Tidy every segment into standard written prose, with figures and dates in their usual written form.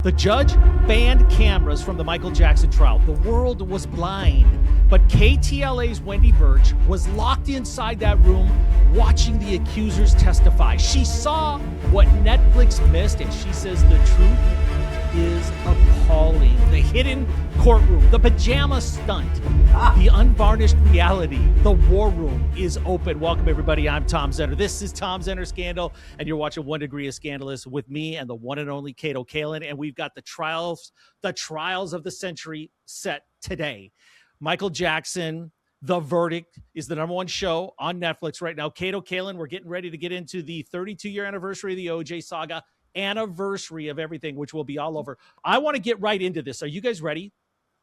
The judge banned cameras from the Michael Jackson trial. The world was blind. But KTLA's Wendy Burch was locked inside that room watching the accusers testify. She saw what Netflix missed, and she says the truth is appalling. The hidden courtroom, the pajama stunt, the unvarnished reality, the war room is open. Welcome, everybody. I'm Tom Zenner. This is Tom Zenner Scandal, and you're watching 1 Degree of Scandalous with me and the one and only Kato Kaelin, and we've got the trials of the century set today. Michael Jackson, The Verdict is the #1 show on Netflix right now. Kato Kaelin, we're getting ready to get into the 32-year anniversary of the OJ saga, anniversary of everything, which will be all over. I want to get right into this. Are you guys ready?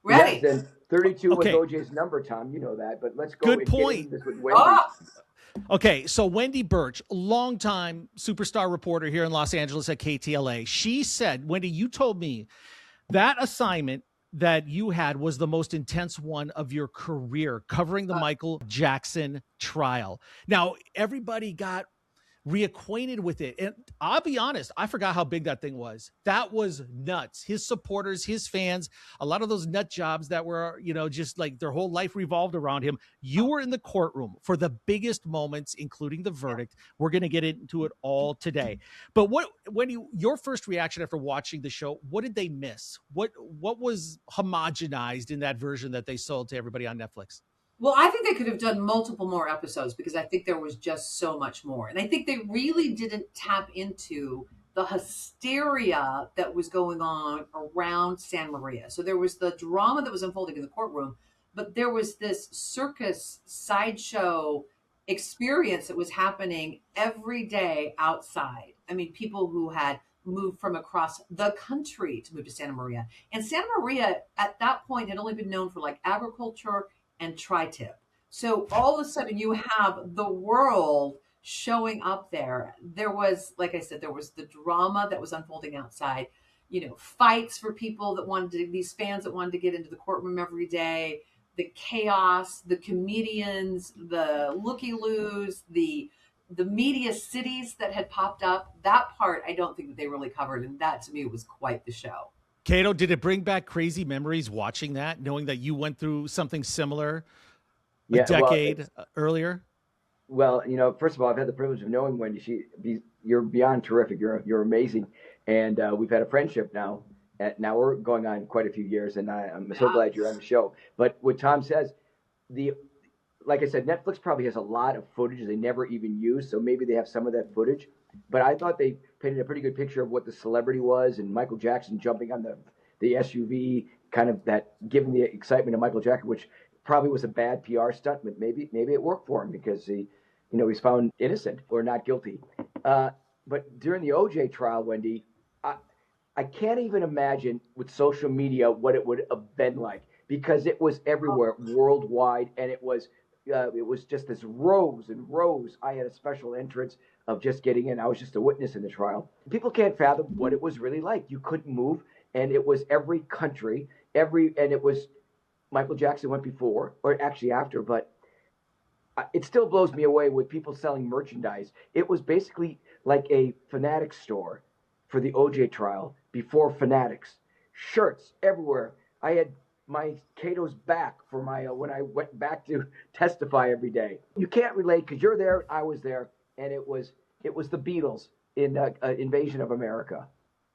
Ready. Yes, and 32 was OJ's number, Tom. You know that, but let's go. Good point. This with Wendy. Okay, so Wendy Burch, longtime superstar reporter here in Los Angeles at KTLA, she said, Wendy, you told me that assignment that you had was the most intense one of your career, covering the Michael Jackson trial. Now, everybody got reacquainted with it. And I'll be honest, I forgot how big that thing was. That was nuts. His supporters, his fans, a lot of those nut jobs that were, just like their whole life revolved around him. You were in the courtroom for the biggest moments, including the verdict. We're going to get into it all today. But your first reaction after watching the show, what did they miss? What was homogenized in that version that they sold to everybody on Netflix? Well, I think they could have done multiple more episodes because I think there was just so much more. And I think they really didn't tap into the hysteria that was going on around Santa Maria. So there was the drama that was unfolding in the courtroom, but there was this circus sideshow experience that was happening every day outside. I mean, people who had moved from across the country to move to Santa Maria. And Santa Maria at that point had only been known for like agriculture and tri-tip. So all of a sudden you have the world showing up there. There was, like I said, there was the drama that was unfolding outside, fights for people that these fans that wanted to get into the courtroom every day, the chaos, the comedians, the looky-loos, the media cities that had popped up. That part, I don't think that they really covered. And that to me was quite the show. Kato, did it bring back crazy memories watching that, knowing that you went through something similar a decade earlier? Well, first of all, I've had the privilege of knowing Wendy. You're beyond terrific. You're amazing. And we've had a friendship now. Now we're going on quite a few years, and I'm so glad you're on the show. But what Tom says, like I said, Netflix probably has a lot of footage they never even use, so maybe they have some of that footage. But I thought they painted a pretty good picture of what the celebrity was, and Michael Jackson jumping on the SUV, kind of that giving the excitement of Michael Jackson, which probably was a bad PR stunt, but maybe it worked for him because he's found innocent or not guilty. But during the OJ trial, Wendy, I can't even imagine with social media what it would have been like, because it was everywhere worldwide, and it was just this rows and rows. I had a special entrance of just getting in. I was just a witness in the trial. People can't fathom what it was really like. You couldn't move, and it was every country, and it was Michael Jackson went before, or actually after, but it still blows me away with people selling merchandise. It was basically like a Fanatics store for the OJ trial before Fanatics. Shirts everywhere. I had my Kato's back for my when I went back to testify every day. You can't relate because you're there, I was there, and it was the Beatles in Invasion of America.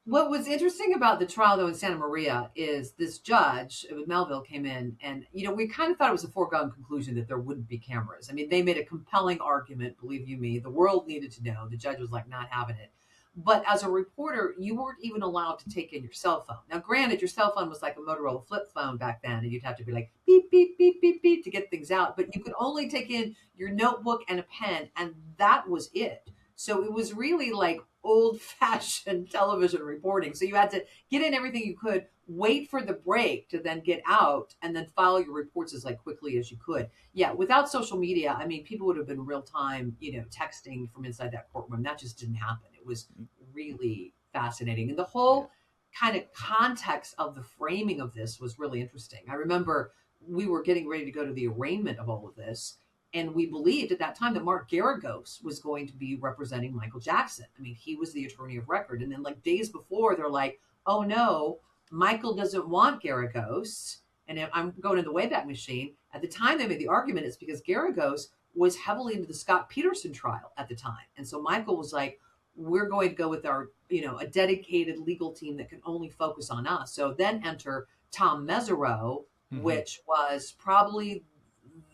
What was interesting about the trial, though, in Santa Maria is this judge, Melville, came in, and we kind of thought it was a foregone conclusion that there wouldn't be cameras. I mean, they made a compelling argument, believe you me. The world needed to know. The judge was like not having it. But as a reporter, you weren't even allowed to take in your cell phone. Now, granted, your cell phone was like a Motorola flip phone back then, and you'd have to be like beep, beep, beep, beep, beep to get things out. But you could only take in your notebook and a pen, and that was it. So it was really like old-fashioned television reporting. So you had to get in everything you could, wait for the break to then get out, and then file your reports as quickly as you could. Yeah, without social media, I mean, people would have been real-time, texting from inside that courtroom. That just didn't happen. It was really fascinating. And the whole kind of context of the framing of this was really interesting. I remember we were getting ready to go to the arraignment of all of this, and we believed at that time that Mark Garagos was going to be representing Michael Jackson. I mean, he was the attorney of record. And then days before, they're like, oh no, Michael doesn't want Garagos. And if I'm going to the Wayback Machine. At the time they made the argument, it's because Garagos was heavily into the Scott Peterson trial at the time. And so Michael was like, we're going to go with our, a dedicated legal team that can only focus on us. So then enter Tom Mesereau, which was probably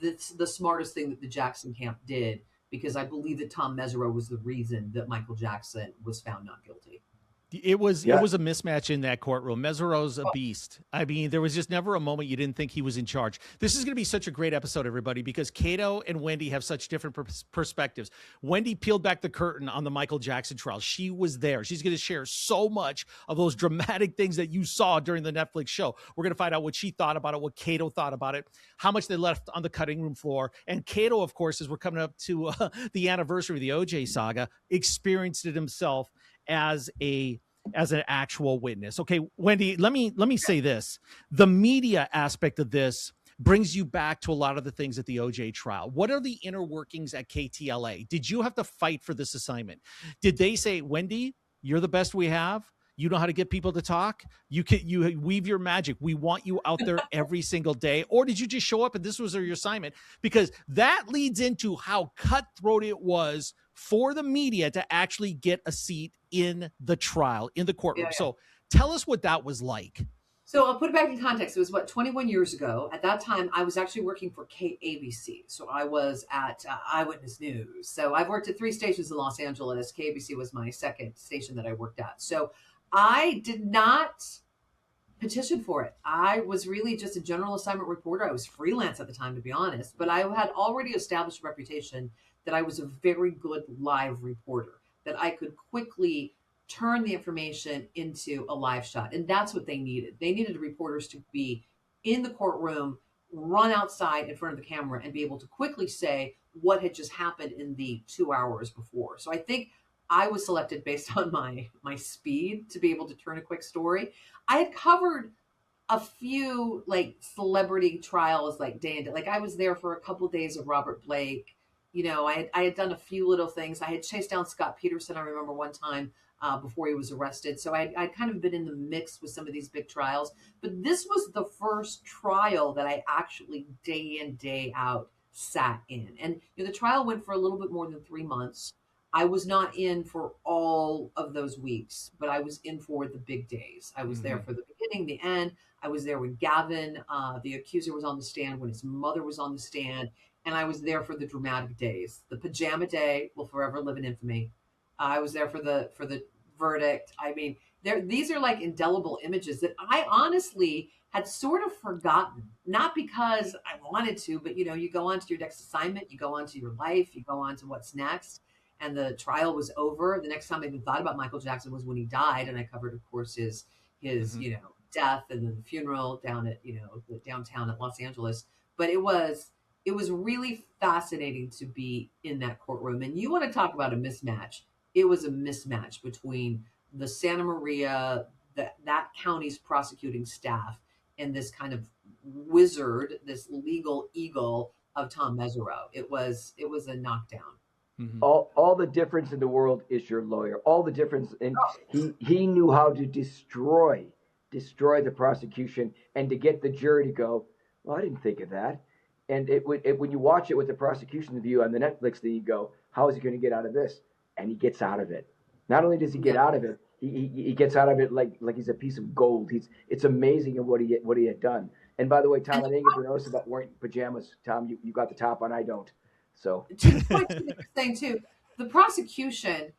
the smartest thing that the Jackson camp did, because I believe that Tom Mesereau was the reason that Michael Jackson was found not guilty. It was a mismatch in that courtroom. Mesereau's a beast. I mean, there was just never a moment you didn't think he was in charge. This is going to be such a great episode, everybody, because Kato and Wendy have such different perspectives. Wendy peeled back the curtain on the Michael Jackson trial. She was there. She's going to share so much of those dramatic things that you saw during the Netflix show. We're going to find out what she thought about it, what Kato thought about it, how much they left on the cutting room floor. And Kato, of course, as we're coming up to the anniversary of the OJ saga, experienced it himself as an actual witness. Okay, Wendy, let me say this. The media aspect of this brings you back to a lot of the things at the OJ trial. What are the inner workings at KTLA? Did you have to fight for this assignment? Did they say, Wendy, you're the best we have? You know how to get people to talk. You weave your magic. We want you out there every single day. Or did you just show up and this was your assignment? Because that leads into how cutthroat it was for the media to actually get a seat in the trial, in the courtroom. So tell us what that was like. So I'll put it back in context. It was 21 years ago. At that time, I was actually working for KABC. So I was at Eyewitness News. So I've worked at 3 stations in Los Angeles. KABC was my second station that I worked at. So I did not petition for it. I was really just a general assignment reporter. I was freelance at the time, to be honest, but I had already established a reputation that I was a very good live reporter, that I could quickly turn the information into a live shot. And that's what they needed. They needed reporters to be in the courtroom, run outside in front of the camera, and be able to quickly say what had just happened in the 2 hours before. So I think I was selected based on my speed to be able to turn a quick story. I had covered a few like celebrity trials, like day and day. Like I was there for a couple of days of Robert Blake. I had done a few little things. I had chased down Scott Peterson. I remember one time before he was arrested. So I'd kind of been in the mix with some of these big trials. But this was the first trial that I actually day in, day out sat in. And the trial went for a little bit more than 3 months. I was not in for all of those weeks, but I was in for the big days. I was there for the beginning, the end. I was there when Gavin, the accuser, was on the stand, when his mother was on the stand, and I was there for the dramatic days. The pajama day will forever live in infamy. I was there for the verdict. I mean, these are like indelible images that I honestly had sort of forgotten, not because I wanted to, but you go on to your next assignment, you go on to your life, you go on to what's next. And the trial was over. The next time I even thought about Michael Jackson was when he died, and I covered, of course, his death and then the funeral down at the downtown at Los Angeles. But it was really fascinating to be in that courtroom. And you want to talk about a mismatch? It was a mismatch between the Santa Maria, that county's prosecuting staff, and this kind of wizard, this legal eagle of Tom Mesereau. It was a knockdown. Mm-hmm. All the difference in the world is your lawyer. All the difference, and he knew how to destroy the prosecution and to get the jury to go, well, I didn't think of that. And when you watch it with the prosecution view on the Netflix thing, you go, how is he going to get out of this? And he gets out of it. Not only does he get out of it, he gets out of it like he's a piece of gold. It's amazing of what he had done. And by the way, Tom, I didn't get to notice about wearing pajamas. Tom, you got the top on, I don't. So to the point you were saying too, the prosecution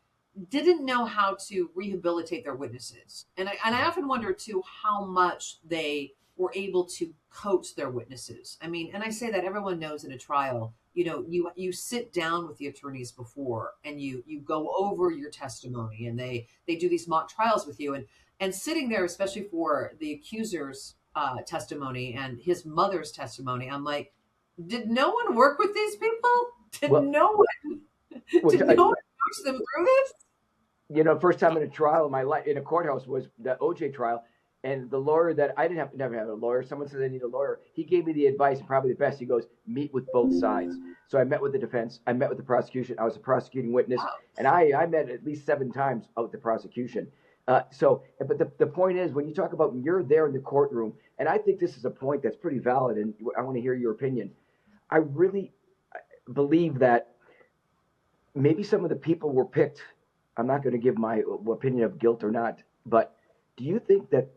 didn't know how to rehabilitate their witnesses, and I often wonder too how much they were able to coach their witnesses. I mean, and I say that everyone knows in a trial, you sit down with the attorneys before, and you go over your testimony, and they do these mock trials with you, and sitting there, especially for the accuser's testimony and his mother's testimony, I'm like, did no one work with these people? Did no one coach them through this? First time in a trial in my life, in a courthouse, was the OJ trial. And the lawyer that I never have a lawyer. Someone said I need a lawyer. He gave me the advice, probably the best. He goes, meet with both sides. So I met with the defense. I met with the prosecution. I was a prosecuting witness. Wow. And I met at least 7 times out with the prosecution. But the point is, when you talk about you're there in the courtroom, and I think this is a point that's pretty valid, and I want to hear your opinion. I really believe that maybe some of the people were picked. I'm not going to give my opinion of guilt or not, but do you think that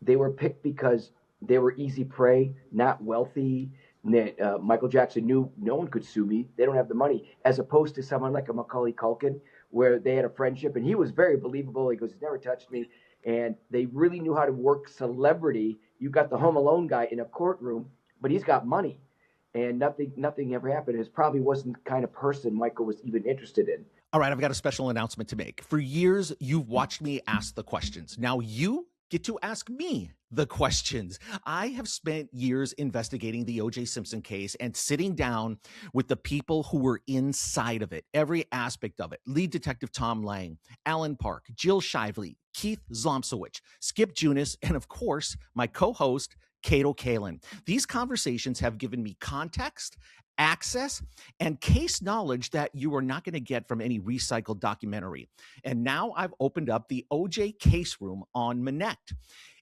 they were picked because they were easy prey, not wealthy? Michael Jackson knew no one could sue me. They don't have the money, as opposed to someone like a Macaulay Culkin, where they had a friendship and he was very believable. He goes, he's never touched me. And they really knew how to work celebrity. You got the Home Alone guy in a courtroom, but he's got money. And nothing ever happened. It probably wasn't the kind of person Michael was even interested in. All right, I've got a special announcement to make. For years, you've watched me ask the questions. Now you get to ask me the questions. I have spent years investigating the O.J. Simpson case and sitting down with the people who were inside of it, every aspect of it. Lead Detective Tom Lang, Alan Park, Jill Shively, Keith Zlomsowicz, Skip Junis, and of course, my co-host, Kato Kaelin. These conversations have given me context, access, and case knowledge that you are not going to get from any recycled documentary. And now I've opened up the OJ Case Room on Minette.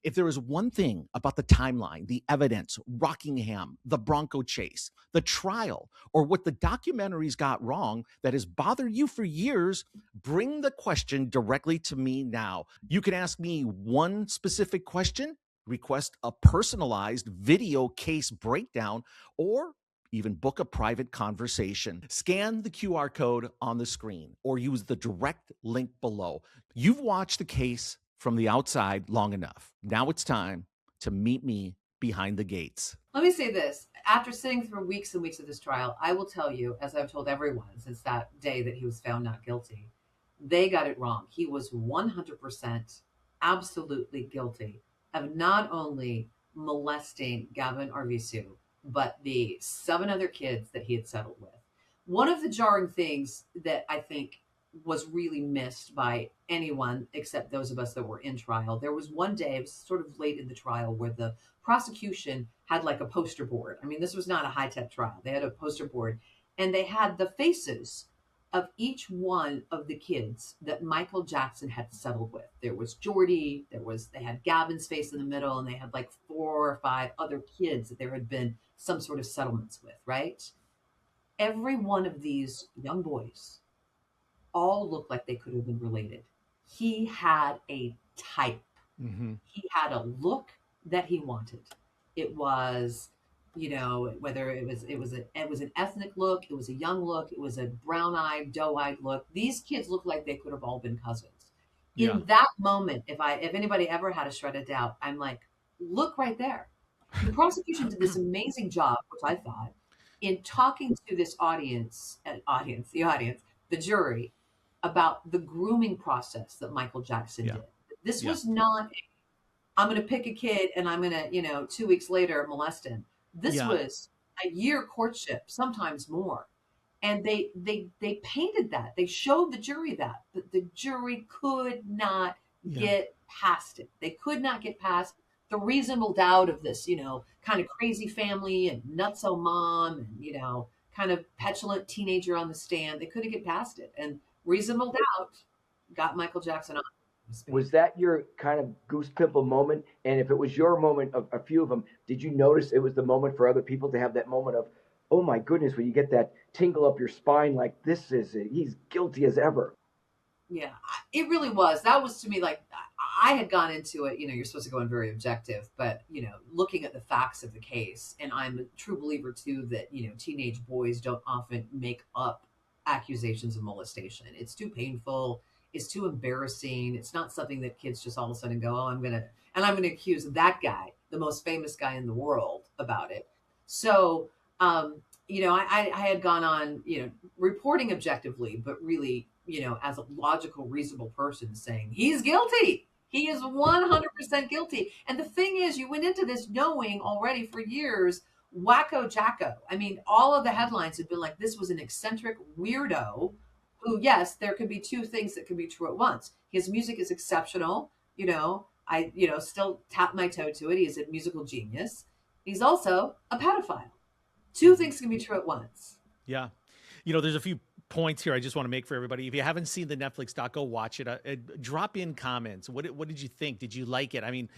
If there is one thing about the timeline, the evidence, Rockingham, the Bronco chase, the trial, or what the documentaries got wrong that has bothered you for years, bring the question directly to me now. You can ask me one specific question, request a personalized video case breakdown, or even book a private conversation. Scan the QR code on the screen or use the direct link below. You've watched the case from the outside long enough. Now it's time to meet me behind the gates. Let me say this. After sitting through weeks and weeks of this trial, I will tell you, as I've told everyone since that day that he was found not guilty, they got it wrong. He was 100% absolutely guilty of not only molesting Gavin Arvizu, but the 7 other kids that he had settled with. One of the jarring things that I think was really missed by anyone except those of us that were in trial, there was one day, it was sort of late in the trial, where the prosecution had like a poster board. I mean, this was not a high-tech trial. They had a poster board, and they had the faces of each one of the kids that Michael Jackson had settled with. There was Jordy, they had Gavin's face in the middle, and they had like 4 or 5 other kids that there had been some sort of settlements with, right? Every one of these young boys all looked like they could have been related. He had a type. Mm-hmm. He had a look that he wanted. It was, whether it was an ethnic look, it was a young look, it was a brown-eyed, doe-eyed look. These kids looked like they could have all been cousins. Yeah. In that moment, if anybody ever had a shred of doubt, I'm like, look right there. The prosecution did this amazing job, which I thought, in talking to this the jury, about the grooming process that Michael Jackson did. This was not, I'm going to pick a kid and I'm going to, 2 weeks later molest him. This was a year courtship, sometimes more. And they painted that. They showed the jury that the jury could not get past it. They could not get past the reasonable doubt of this, kind of crazy family and nutso mom and, kind of petulant teenager on the stand. They couldn't get past it. And reasonable doubt got Michael Jackson on. Was that your kind of goose pimple moment? And if it was your moment of a few of them, did you notice it was the moment for other people to have that moment of, oh my goodness, when you get that tingle up your spine, like he's guilty as ever? Yeah, it really was. That was, to me, like, I had gone into it, you're supposed to go in very objective, but, looking at the facts of the case, and I'm a true believer too that, teenage boys don't often make up accusations of molestation. It's too painful. It's too embarrassing. It's not something that kids just all of a sudden go, oh, I'm going to accuse that guy, the most famous guy in the world, about it. So, I had gone on, reporting objectively, but really, as a logical, reasonable person saying he's guilty. He is 100% guilty. And the thing is, you went into this knowing already for years, Wacko Jacko. I mean, all of the headlines have been like, this was an eccentric weirdo who, yes, there could be 2 things that could be true at once. His music is exceptional. I still tap my toe to it. He is a musical genius. He's also a pedophile. 2 things can be true at once. Yeah. There's a few points here I just want to make for everybody. If you haven't seen the Netflix doc, go watch it. Drop in comments. What did you think? Did you like it? I mean,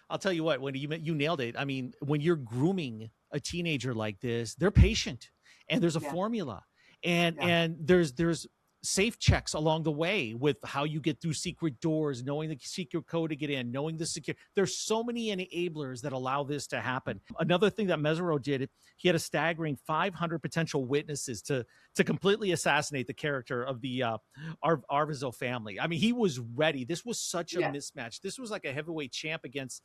I'll tell you what, when you nailed it. I mean, when you're grooming a teenager like this, they're patient, and there's a formula, and there's safe checks along the way with how you get through secret doors, knowing the secret code to get in, knowing the secure. There's so many enablers that allow this to happen. Another thing that Mesereau did, he had a staggering 500 potential witnesses to completely assassinate the character of the Arvizo family. I mean, he was ready. This was such a mismatch. This was like a heavyweight champ against,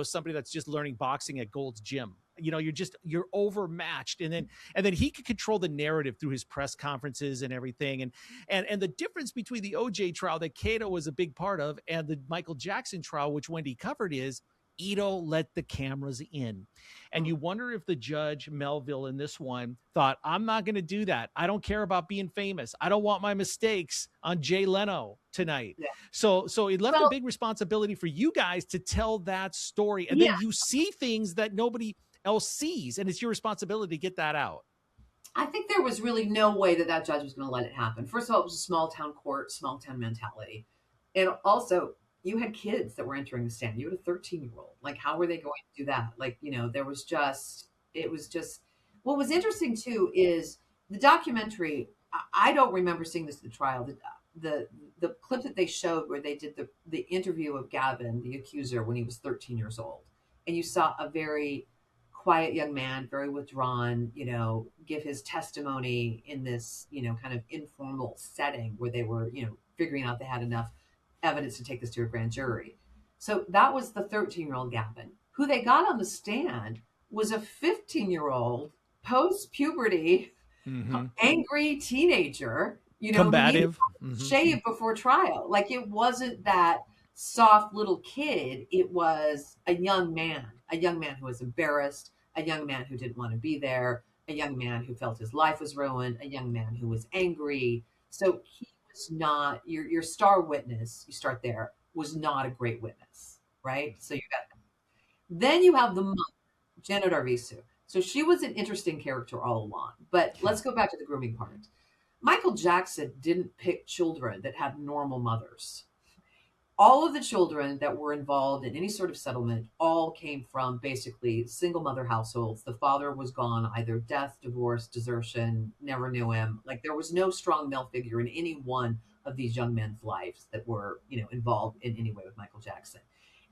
somebody that's just learning boxing at Gold's Gym. You're overmatched, and then he could control the narrative through his press conferences and everything. And the difference between the OJ trial that Kato was a big part of and the Michael Jackson trial, which Wendy covered, is Ito let the cameras in. And you wonder if the judge, Melville, in this one thought, I'm not going to do that. I don't care about being famous. I don't want my mistakes on Jay Leno tonight. Yeah. So it left a big responsibility for you guys to tell that story. And then you see things that nobody else sees, and it's your responsibility to get that out. I think there was really no way that judge was going to let it happen. First of all, it was a small town court, small town mentality. And also, you had kids that were entering the stand. You had a 13-year-old. Like, how were they going to do that? Like, it was just, what was interesting too is the documentary. I don't remember seeing this at the trial. The clip that they showed where they did the interview of Gavin, the accuser, when he was 13 years old. And you saw a very quiet young man, very withdrawn, give his testimony in this, kind of informal setting where they were, figuring out they had enough evidence to take this to a grand jury. So that was the 13-year-old Gavin. Who they got on the stand was a 15-year-old post-puberty, angry teenager, combative, shaved before trial. Like, it wasn't that soft little kid. It was a young man who was embarrassed, a young man who didn't want to be there, a young man who felt his life was ruined, a young man who was angry. So he was not your star witness. You start there, was not a great witness, right? So you got that. Then you have the mother, Janet Arvizu. So she was an interesting character all along. But let's go back to the grooming part. Michael Jackson didn't pick children that had normal mothers. All of the children that were involved in any sort of settlement all came from basically single mother households. The father was gone, either death, divorce, desertion, never knew him. Like, there was no strong male figure in any one of these young men's lives that were, involved in any way with Michael Jackson.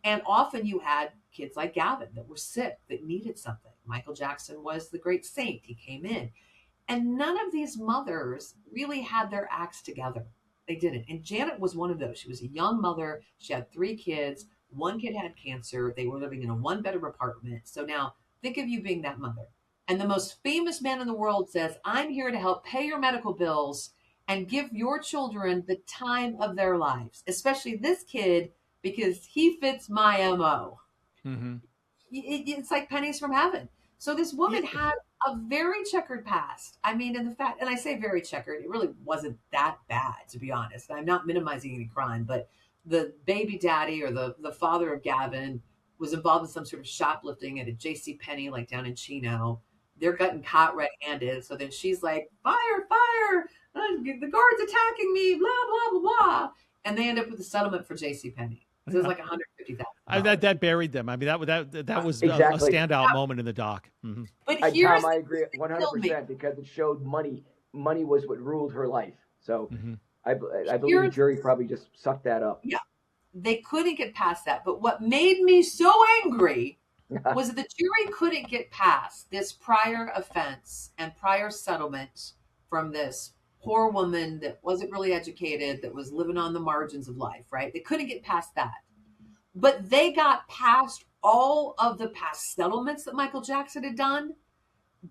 And often you had kids like Gavin that were sick, that needed something. Michael Jackson was the great saint. He came in. And none of these mothers really had their acts together. They didn't. And Janet was one of those. She was a young mother. She had 3 kids. One kid had cancer. They were living in a 1-bedroom apartment. So now think of you being that mother. And the most famous man in the world says, I'm here to help pay your medical bills and give your children the time of their lives, especially this kid, because he fits my MO. It's like pennies from heaven. So this woman had a very checkered past. I mean, and I say very checkered, it really wasn't that bad, to be honest. I'm not minimizing any crime, but the baby daddy or the father of Gavin was involved in some sort of shoplifting at a J.C. Penney, like down in Chino. They're getting caught red-handed. So then she's like, fire, the guard's attacking me, blah, blah, blah, blah. And they end up with a settlement for J.C. Penney. So it was like $150,000. That buried them. I mean, that was exactly. a standout moment in the doc. But Tom, I agree 100% because it showed money. Money was what ruled her life. So I believe the jury probably just sucked that up. Yeah, they couldn't get past that. But what made me so angry was that the jury couldn't get past this prior offense and prior settlement from this poor woman that wasn't really educated, that was living on the margins of life, right? They couldn't get past that. But they got past all of the past settlements that Michael Jackson had done.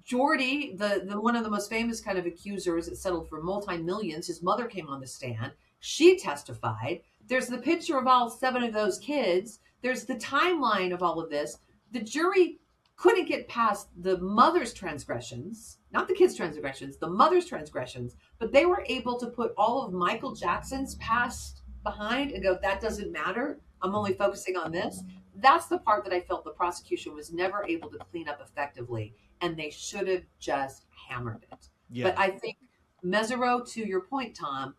Jordy, the one of the most famous kind of accusers that settled for multi-millions, his mother came on the stand. She testified. There's the picture of all 7 of those kids. There's the timeline of all of this. The jury couldn't get past the mother's transgressions, not the kids' transgressions, the mother's transgressions, but they were able to put all of Michael Jackson's past behind and go, that doesn't matter. I'm only focusing on this. That's the part that I felt the prosecution was never able to clean up effectively, and they should have just hammered it. Yeah. But I think Mesereau, to your point, Tom,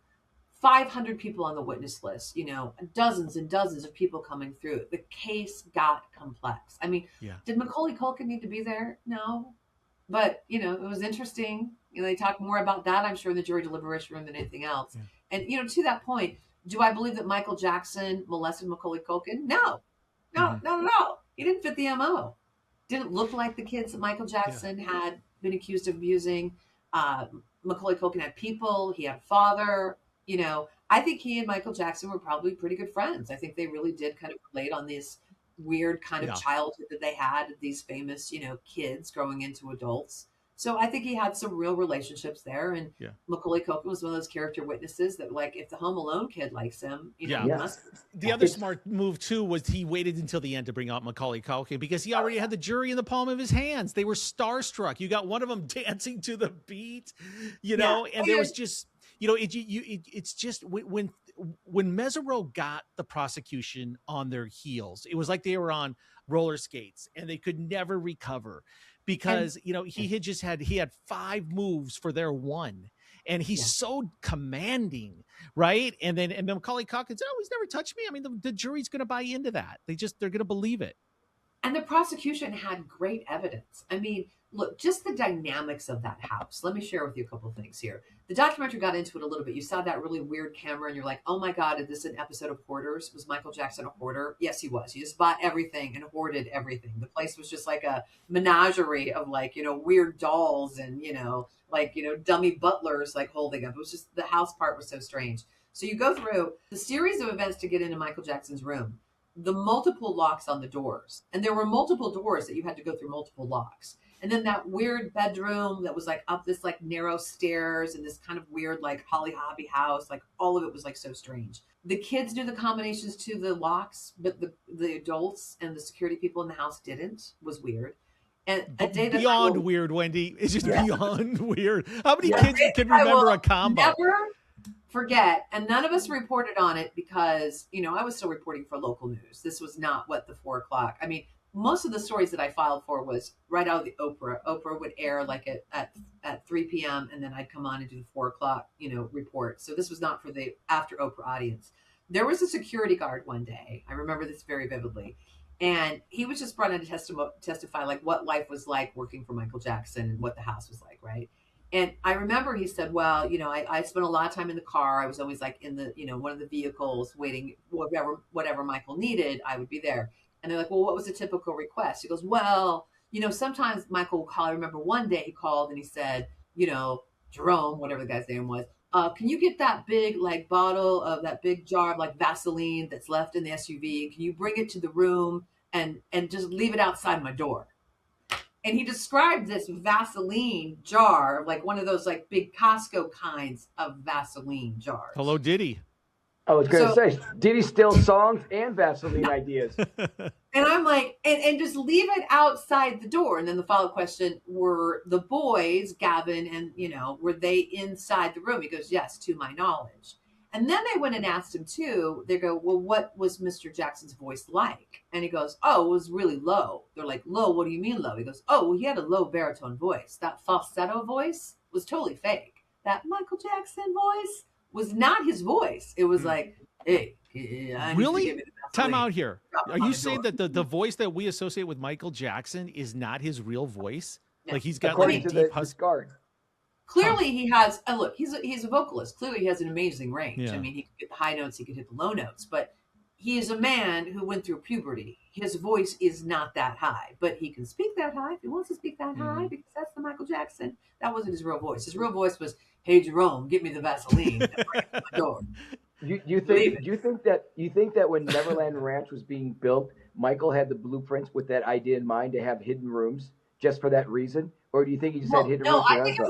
500 people on the witness list, dozens and dozens of people coming through. The case got complex. I mean, Yeah. did Macaulay Culkin need to be there? No. But, it was interesting. They talked more about that, I'm sure, in the jury deliberation room than anything else. Yeah. And, to that point, do I believe that Michael Jackson molested Macaulay Culkin? No. No, not at all. He didn't fit the MO. Didn't look like the kids that Michael Jackson had been accused of abusing. Macaulay Culkin had people. He had a father. I think he and Michael Jackson were probably pretty good friends. I think they really did kind of relate on this weird kind of childhood that they had, these famous, kids growing into adults. So I think he had some real relationships there. And Macaulay Culkin was one of those character witnesses that, like, if the Home Alone kid likes him, he must. The other smart move, too, was he waited until the end to bring out Macaulay Culkin because he already had the jury in the palm of his hands. They were starstruck. You got one of them dancing to the beat, and there was just, it's just when Mesereau got the prosecution on their heels, it was like they were on roller skates and they could never recover. Because, he had 5 moves for their one, and he's so commanding, right? And then Macaulay Culkin said, he's never touched me. I mean, the jury's going to buy into that. They're going to believe it. And the prosecution had great evidence. I mean, look, just the dynamics of that house. Let me share with you a couple of things here. The documentary got into it a little bit. You saw that really weird camera and you're like, oh my God, is this an episode of Hoarders? Was Michael Jackson a hoarder? Yes, he was. He just bought everything and hoarded everything. The place was just like a menagerie of weird dolls and, dummy butlers holding up. It was just, the house part was so strange. So you go through the series of events to get into Michael Jackson's room, the multiple locks on the doors. And there were multiple doors that you had to go through multiple locks. And then that weird bedroom that was up this narrow stairs and this kind of weird Holly Hobby house. All of it was so strange. The kids knew the combinations to the locks, but the adults and the security people in the house didn't. Was weird. And a day that beyond weird, Wendy. It's just beyond weird. How many kids can remember a combo? Never forget, and none of us reported on it because I was still reporting for local news. This was not what the 4 o'clock. I mean, most of the stories that I filed for was right out of the Oprah. Oprah would air at 3 p.m. and then I'd come on and do the 4 o'clock report. So this was not for the after Oprah audience. There was a security guard one day. I remember this very vividly. And he was just brought in to testify what life was like working for Michael Jackson and what the house was like, right? And I remember he said, well, I spent a lot of time in the car. I was always in the, one of the vehicles waiting, whatever Michael needed, I would be there. And they're like, well, what was a typical request? He goes, well, sometimes Michael will call. I remember one day he called and he said, Jerome, whatever the guy's name was, can you get that big bottle of that big jar of Vaseline that's left in the SUV? Can you bring it to the room and just leave it outside my door? And he described this Vaseline jar, one of those big Costco kinds of Vaseline jars. Hello, Diddy. I was going to say, did he steal songs and Vaseline ideas? And I'm like, and just leave it outside the door. And then the follow-up question, were the boys, Gavin and, were they inside the room? He goes, yes, to my knowledge. And then they went and asked him too. They go, well, what was Mr. Jackson's voice like? And he goes, oh, it was really low. They're like, low? What do you mean low? He goes, oh, well, he had a low baritone voice. That falsetto voice was totally fake. That Michael Jackson voice was not his voice. It was hey, really? Time out here. Are you saying that the voice that we associate with Michael Jackson is not his real voice? No. He's got According a to deep the guard. Clearly he has, look, he's a vocalist. Clearly he has an amazing range. Yeah. I mean, he could get the high notes, he could hit the low notes, but he is a man who went through puberty. His voice is not that high, but he can speak that high if he wants to speak that high, because that's the Michael Jackson. That wasn't his real voice. His real voice was, hey, Jerome, get me the Vaseline and bring it to my door. You think that when Neverland Ranch was being built, Michael had the blueprints with that idea in mind to have hidden rooms just for that reason? Or do you think he just had hidden rooms? No, I think it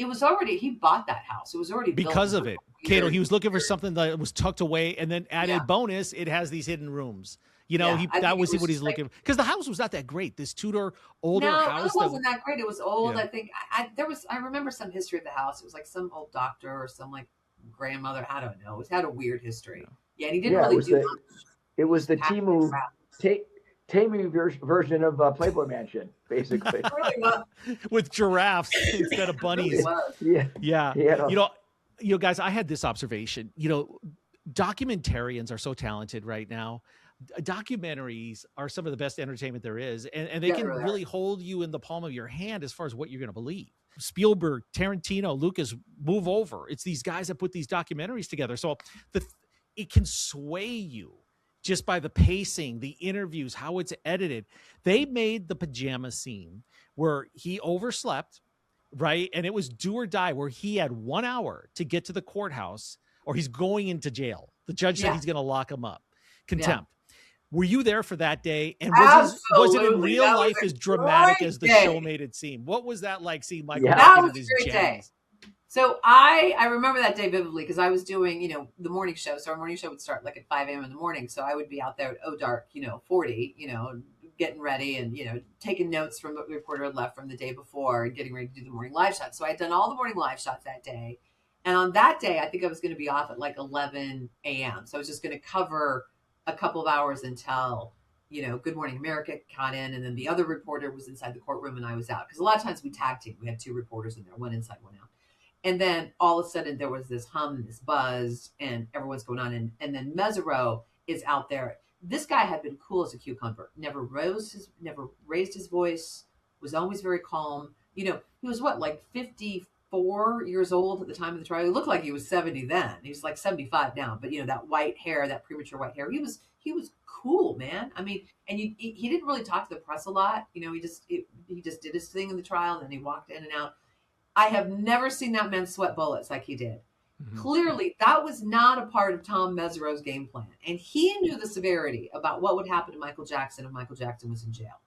was already, he bought that house. It was already built because of it. Kato, he was looking for something that was tucked away, and then added bonus, it has these hidden rooms. That was what he's looking for. Because the house was not that great. This Tudor older house. No, it wasn't that great. It was old. Yeah. I think I remember some history of the house. It was some old doctor or some grandmother. I don't know. It had a weird history. Yeah, and he didn't really do much. It was the Timu taming version of Playboy Mansion, basically. Really was. With giraffes instead of Really bunnies. was. Yeah. Yeah. Yeah. You know, guys, I had this observation. You know, documentarians are so talented right now. Documentaries are some of the best entertainment there is, and they Yeah, they can really really hold you in the palm of your hand as far as what you're going to believe. Spielberg, Tarantino, Lucas, move over. It's these guys that put these documentaries together. So it can sway you just by the pacing, the interviews, how it's edited. They made the pajama scene where he overslept, right? And it was do or die, where he had 1 hour to get to the courthouse or he's going into jail. The judge said Yeah. he's going to lock him up. Contempt. Yeah. Were you there for that day? And was it in Absolutely. real That was life a as dramatic great as the day. show made it seem? What was that like, seeing Michael Yeah. back That into was his a great day. jammies? So I remember that day vividly because I was doing, you know, the morning show. So our morning show would start like at 5 a.m. in the morning. So I would be out there at dark, 40, getting ready and, taking notes from what the reporter had left from the day before and getting ready to do the morning live shots. So I had done all the morning live shots that day. And on that day, I think I was going to be off at like 11 a.m. So I was just going to cover a couple of hours until, Good Morning America got in. And then the other reporter was inside the courtroom and I was out. Because a lot of times we tag team. We had two reporters in there, one inside, one out. And then all of a sudden there was this hum, this buzz, and everyone's going on. And then Mesereau is out there. This guy had been cool as a cucumber. Never raised his voice, was always very calm. He was like 54 years old at the time of the trial. He looked like he was 70 then. He was like 75 now. But that white hair, that premature white hair, he was cool, man. I mean, and he didn't really talk to the press a lot. He just did his thing in the trial, and then he walked in and out. I have never seen that man sweat bullets like he did. Mm-hmm. Clearly, that was not a part of Tom Mesereau's game plan. And he knew the severity about what would happen to Michael Jackson if Michael Jackson was in jail.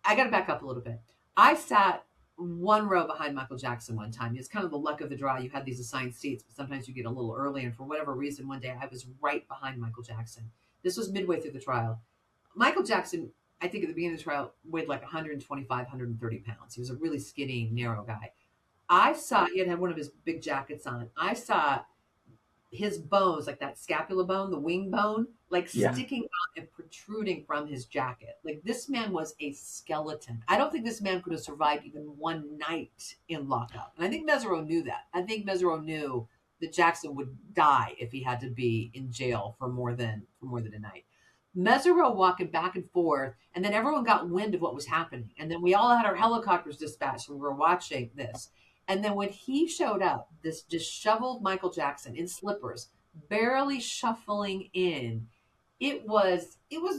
I got to back up a little bit. I sat one row behind Michael Jackson one time. It's kind of the luck of the draw. You had these assigned seats, but sometimes you get a little early. And for whatever reason, one day I was right behind Michael Jackson. This was midway through the trial. Michael Jackson, I think at the beginning of the trial, weighed like 125, 130 pounds. He was a really skinny, narrow guy. I saw, he had one of his big jackets on. I saw his bones, like that scapula bone, the wing bone, sticking out and protruding from his jacket. Like this man was a skeleton. I don't think this man could have survived even one night in lockup. And I think Mesereau knew that. I think Mesereau knew that Jackson would die if he had to be in jail for more than a night. Mesereau walking back and forth, and then everyone got wind of what was happening. And then we all had our helicopters dispatched when we were watching this. And then when he showed up, this disheveled Michael Jackson in slippers, barely shuffling in, it was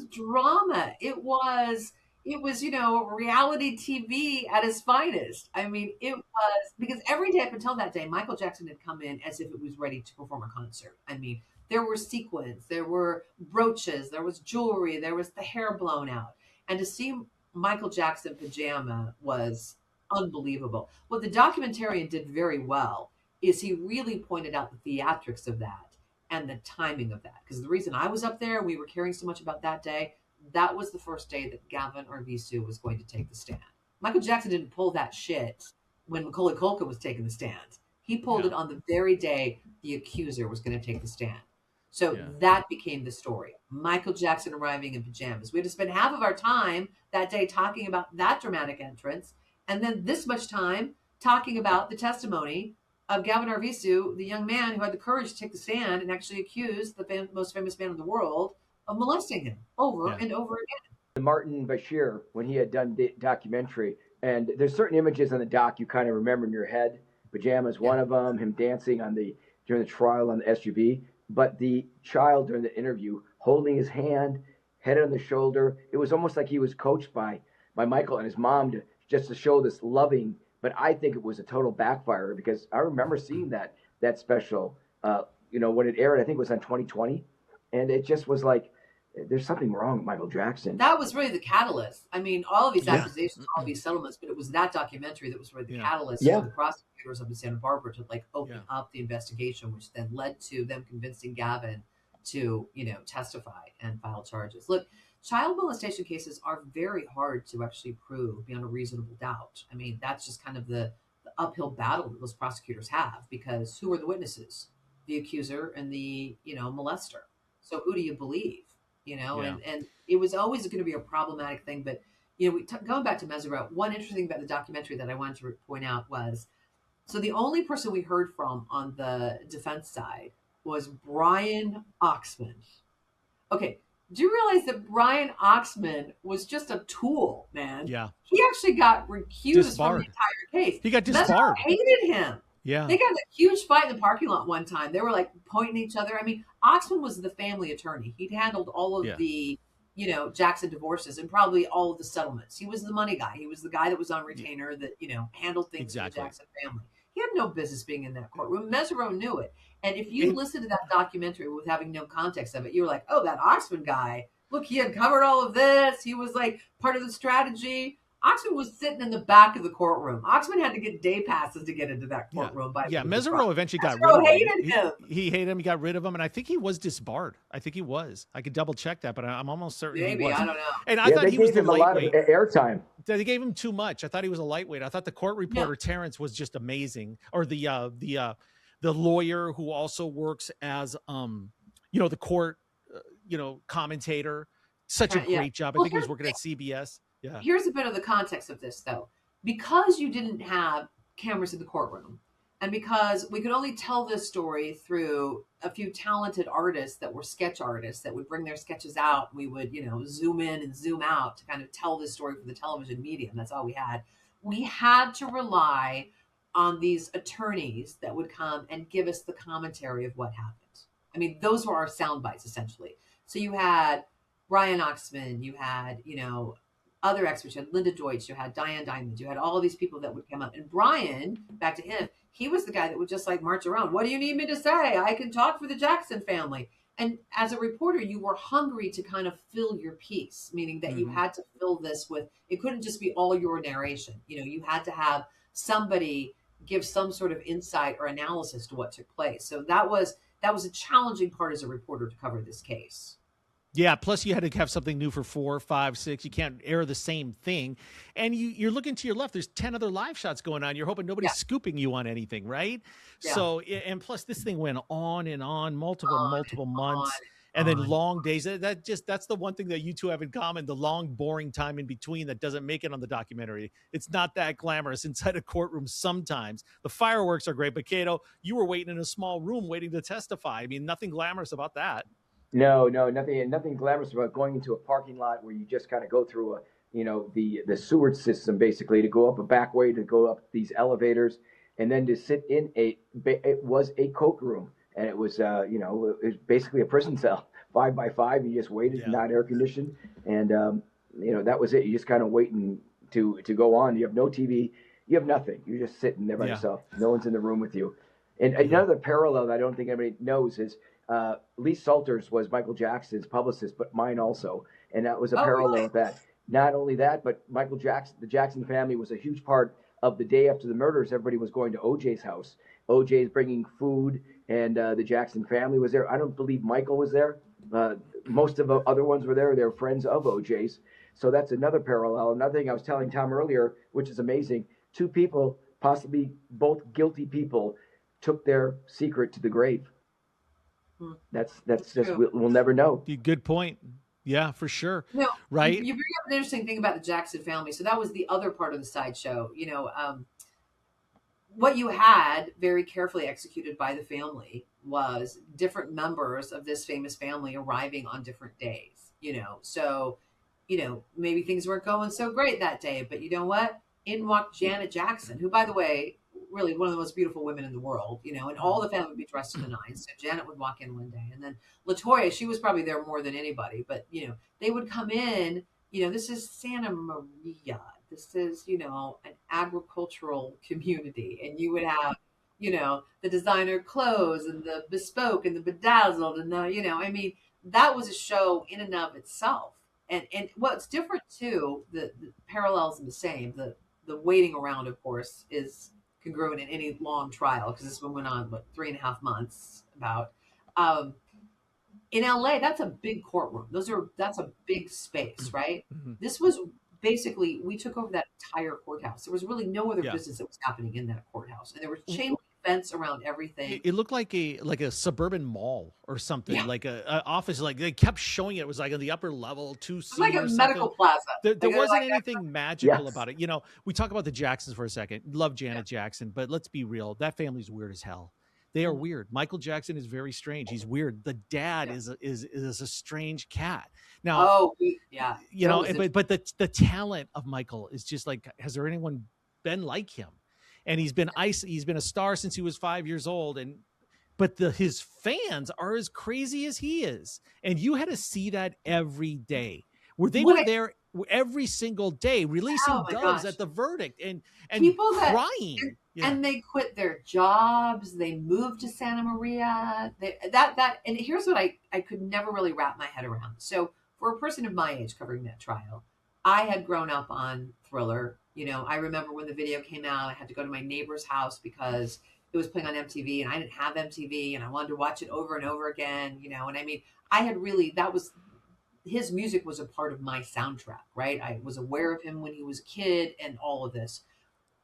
drama. It was reality TV at its finest. I mean, it was, because every day up until that day, Michael Jackson had come in as if it was ready to perform a concert. I mean, there were sequins, there were brooches, there was jewelry, there was the hair blown out. And to see Michael Jackson pajama was unbelievable. What the documentarian did very well is he really pointed out the theatrics of that and the timing of that. Because the reason I was up there, we were caring so much about that day, that was the first day that Gavin Arvizu was going to take the stand. Michael Jackson didn't pull that shit when Macaulay Culkin was taking the stand. He pulled it on the very day the accuser was going to take the stand. So that became the story. Michael Jackson arriving in pajamas. We had to spend half of our time that day talking about that dramatic entrance, and then this much time talking about the testimony of Gavin Arvizu, the young man who had the courage to take the stand and actually accuse the most famous man in the world of molesting him over and over again. Martin Bashir, when he had done the documentary, and there's certain images on the doc you kind of remember in your head. Pajamas, one of them, him dancing during the trial on the SUV. But the child during the interview holding his hand, head on the shoulder, it was almost like he was coached by Michael and his mom just to show this loving. But I think it was a total backfire, because I remember seeing that special, when it aired. I think it was on 2020, and it just was like, there's something wrong with Michael Jackson. That was really the catalyst. I mean, all of these accusations, all of these settlements, but it was that documentary that was really the catalyst for the prosecutors up in Santa Barbara to open up the investigation, which then led to them convincing Gavin to, testify and file charges. Look, child molestation cases are very hard to actually prove beyond a reasonable doubt. I mean, that's just kind of the uphill battle that those prosecutors have, because who are the witnesses? The accuser and the, molester. So who do you believe? Yeah. and it was always going to be a problematic thing. But, going back to Mesereau, one interesting thing about the documentary that I wanted to point out was, so the only person we heard from on the defense side was Brian Oxman. Okay, do you realize that Brian Oxman was just a tool, man? Yeah. He actually got recused from the Disbarred. entire case. He got Mesereau disbarred. hated him. Yeah. They got in a huge fight in the parking lot one time. They were like pointing at each other. I mean, Oxman was the family attorney. He'd handled all of Yeah. the, Jackson divorces and probably all of the settlements. He was the money guy. He was the guy that was on retainer that, handled things Exactly. for the Jackson family. He had no business being in that courtroom. Mesereau knew it. And if you listen to that documentary with having no context of it, you're like, oh, that Oxman guy, look, he had covered all of this. He was like part of the strategy. Oxman was sitting in the back of the courtroom. Oxman had to get day passes to get into that courtroom. Yeah, Mesereau eventually got rid Mesereau of hated him. He hated him. He got rid of him, and I think he was disbarred. I think he was. I could double check that, but I'm almost certain Maybe, he was. I don't know. And I thought he was the gave him a lot of lightweight. airtime. They gave him too much. I thought he was a lightweight. I thought the court reporter Terrence was just amazing, or the lawyer who also works as the court commentator. Such a great job. I think he was working at CBS. Yeah. Here's a bit of the context of this, though. Because you didn't have cameras in the courtroom, and because we could only tell this story through a few talented artists that were sketch artists that would bring their sketches out, we would, zoom in and zoom out to kind of tell this story for the television medium. That's all we had. We had to rely on these attorneys that would come and give us the commentary of what happened. I mean, those were our sound bites, essentially. So you had Brian Oxman, you had, other experts. You had Linda Deutsch, you had Diane Diamond, you had all of these people that would come up. And Brian, back to him, he was the guy that would just like march around. What do you need me to say? I can talk for the Jackson family. And as a reporter, you were hungry to kind of fill your piece, meaning that you had to fill this with, it couldn't just be all your narration. You had to have somebody give some sort of insight or analysis to what took place. So that was a challenging part as a reporter to cover this case. Yeah, plus you had to have something new for 4, 5, 6. You can't air the same thing. And you're looking to your left. There's 10 other live shots going on. You're hoping nobody's scooping you on anything, right? Yeah. So, and plus this thing went on and on, multiple months. And then long days. That's the one thing that you two have in common, the long, boring time in between that doesn't make it on the documentary. It's not that glamorous inside a courtroom sometimes. The fireworks are great, but Kato, you were waiting in a small room waiting to testify. I mean, nothing glamorous about that. No, nothing glamorous about going into a parking lot where you just kind of go through the sewage system basically to go up a back way to go up these elevators and then to sit in it was a courtroom and it was it was basically a prison cell, 5 by 5. You just waited, not air conditioned, and that was it. You just kind of waiting to go on. You have no TV, you have nothing. You're just sitting there by yourself. No one's in the room with you. And another parallel that I don't think anybody knows is Lee Salters was Michael Jackson's publicist, but mine also. And that was a parallel with that. Not only that, but Michael Jackson, the Jackson family was a huge part of the day after the murders. Everybody was going to OJ's house. OJ's bringing food, and the Jackson family was there. I don't believe Michael was there. Most of the other ones were there. They're friends of OJ's. So that's another parallel. Another thing I was telling Tom earlier, which is amazing, 2 people, possibly both guilty people, took their secret to the grave. That's just we'll never know. Good point. Yeah, for sure. No, right. You bring up an interesting thing about the Jackson family. So that was the other part of the sideshow. What you had very carefully executed by the family was different members of this famous family arriving on different days. So maybe things weren't going so great that day, but you know what? In walked Janet Jackson, who, by the way, really one of the most beautiful women in the world, and all the family would be dressed to the nines. So Janet would walk in one day, and then LaToya, she was probably there more than anybody, but they would come in. This is Santa Maria. This is an agricultural community, and you would have the designer clothes and the bespoke and the bedazzled and that was a show in and of itself. And what's different too, the parallels are the same. The waiting around, of course, is congruent in any long trial because this one went on 3.5 months about. In LA, that's a big courtroom. That's a big space, right? Mm-hmm. This was basically, we took over that entire courthouse. There was really no other business that was happening in that courthouse, and there were chain fence around everything. It looked like a suburban mall or something, Yeah. like a office. Like they kept showing it was like on the upper level, It's 2C like or a something. medical plaza. There Like, they're wasn't like, anything magical Yes. about it. We talk about the Jacksons for a second. Love Janet Jackson, but let's be real. That family's weird as hell. They are Mhm. weird. Michael Jackson is very strange. He's weird. The dad Yeah. is a strange cat. Now, Oh, Joe was but the talent of Michael is just like, has there anyone been like him? And he's been a star since he was 5 years old. But his fans are as crazy as he is. And you had to see that every day, where they When were I there every single day, releasing oh my doves gosh. at the verdict and People that crying. Yeah. and they quit their jobs, they moved to Santa Maria. And here's what I could never really wrap my head around. So for a person of my age covering that trial, I had grown up on Thriller. I remember when the video came out, I had to go to my neighbor's house because it was playing on MTV and I didn't have MTV and I wanted to watch it over and over again, and I mean, I had really, that was, his music was a part of my soundtrack, right? I was aware of him when he was a kid and all of this.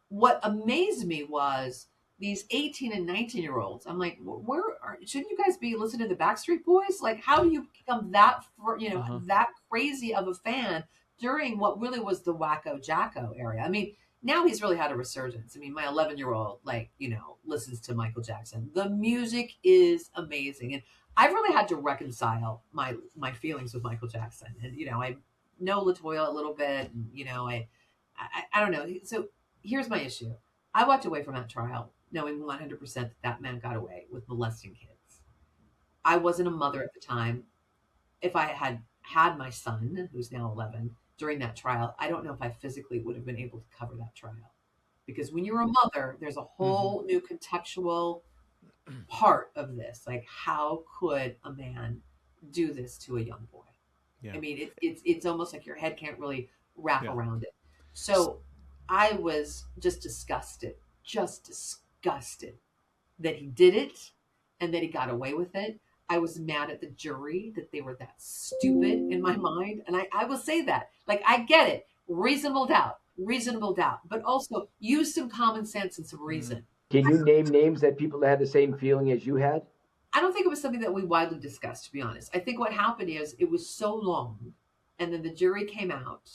What amazed me was these 18 and 19-year-olds. I'm like, shouldn't you guys be listening to the Backstreet Boys? Like, how do you become that crazy of a fan during what really was the Wacko Jacko era? I mean, now he's really had a resurgence. I mean, my 11-year-old, listens to Michael Jackson. The music is amazing. And I've really had to reconcile my feelings with Michael Jackson. And, I know LaToya a little bit, and, I don't know. So here's my issue. I walked away from that trial knowing 100% that man got away with molesting kids. I wasn't a mother at the time. If I had had my son, who's now 11, during that trial, I don't know if I physically would have been able to cover that trial. Because when you're a mother, there's a whole new contextual part of this. Like, how could a man do this to a young boy? Yeah. I mean, it's almost like your head can't really wrap around it. So I was just disgusted that he did it and that he got away with it. I was mad at the jury that they were that stupid in my mind. And I will say that. Like, I get it. Reasonable doubt, but also use some common sense and some reason. Can you name names that people that had the same feeling as you had? I don't think it was something that we widely discussed, to be honest. I think what happened is it was so long, and then the jury came out.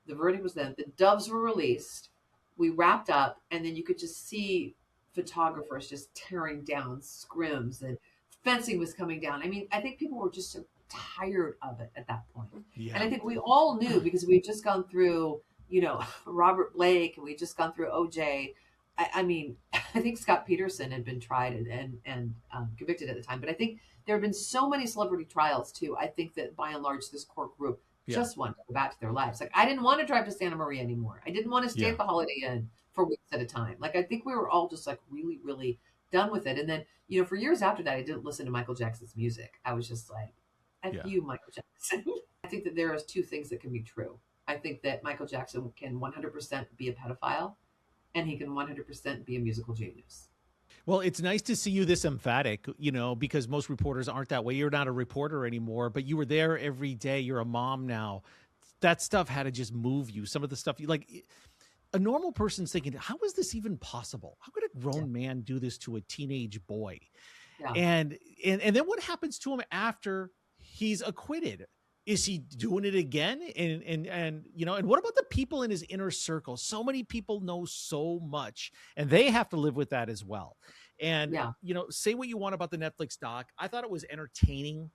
The verdict was then. The doves were released. We wrapped up, and then you could just see photographers just tearing down scrims, and fencing was coming down. I mean, I think people were just so tired of it at that point. Yeah. And I think we all knew, because we had just gone through, Robert Blake, and we had just gone through OJ. I mean, I think Scott Peterson had been tried and convicted at the time, but I think there have been so many celebrity trials too. I think that by and large, this court group just wanted to go back to their lives. Like, I didn't want to drive to Santa Maria anymore. I didn't want to stay at the Holiday Inn for weeks at a time. Like, I think we were all just like really, really done with it. And then, for years after that, I didn't listen to Michael Jackson's music. I was just like, F you, Michael Jackson. I think that there is two things that can be true. I think that Michael Jackson can 100% be a pedophile, and he can 100% be a musical genius. Well, it's nice to see you this emphatic, because most reporters aren't that way. You're not a reporter anymore, but you were there every day. You're a mom now. That stuff had to just move you. Some of the stuff a normal person's thinking, how is this even possible? How could a grown man do this to a teenage boy? Yeah. And then what happens to him after he's acquitted? Is he doing it again? And what about the people in his inner circle? So many people know so much, and they have to live with that as well. And, say what you want about the Netflix doc. I thought it was entertaining.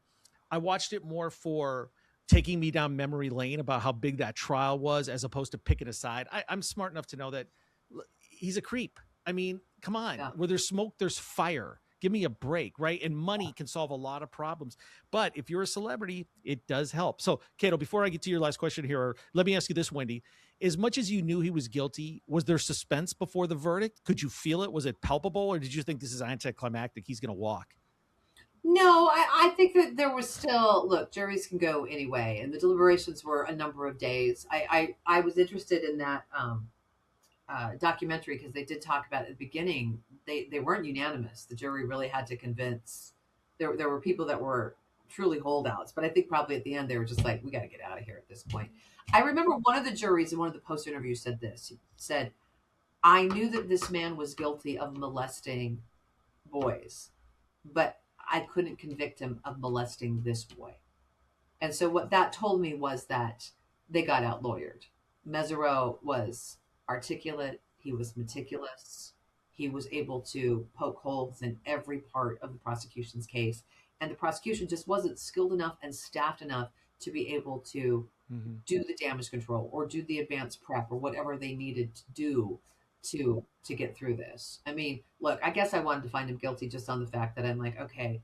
I watched it more for taking me down memory lane about how big that trial was, as opposed to picking a side. I'm smart enough to know that he's a creep. I mean, come on. Yeah. Where there's smoke, there's fire. Give me a break, right? And money can solve a lot of problems. But if you're a celebrity, it does help. So, Kato, before I get to your last question here, let me ask you this, Wendy. As much as you knew he was guilty, was there suspense before the verdict? Could you feel it? Was it palpable? Or did you think this is anticlimactic? He's going to walk? No, I think that there was still, look, juries can go anyway. And the deliberations were a number of days. I was interested in that documentary because they did talk about at the beginning, they weren't unanimous. The jury really had to convince. There were people that were truly holdouts, but I think probably at the end they were just like, we got to get out of here at this point. I remember one of the juries in one of the post interviews said this. He said, I knew that this man was guilty of molesting boys, but I couldn't convict him of molesting this boy. And so what that told me was that they got out lawyered. Mesereau was articulate, he was meticulous, he was able to poke holes in every part of the prosecution's case. And the prosecution just wasn't skilled enough and staffed enough to be able to do the damage control or do the advanced prep or whatever they needed to do to get through this. I mean, look, I guess I wanted to find him guilty just on the fact that I'm like, okay,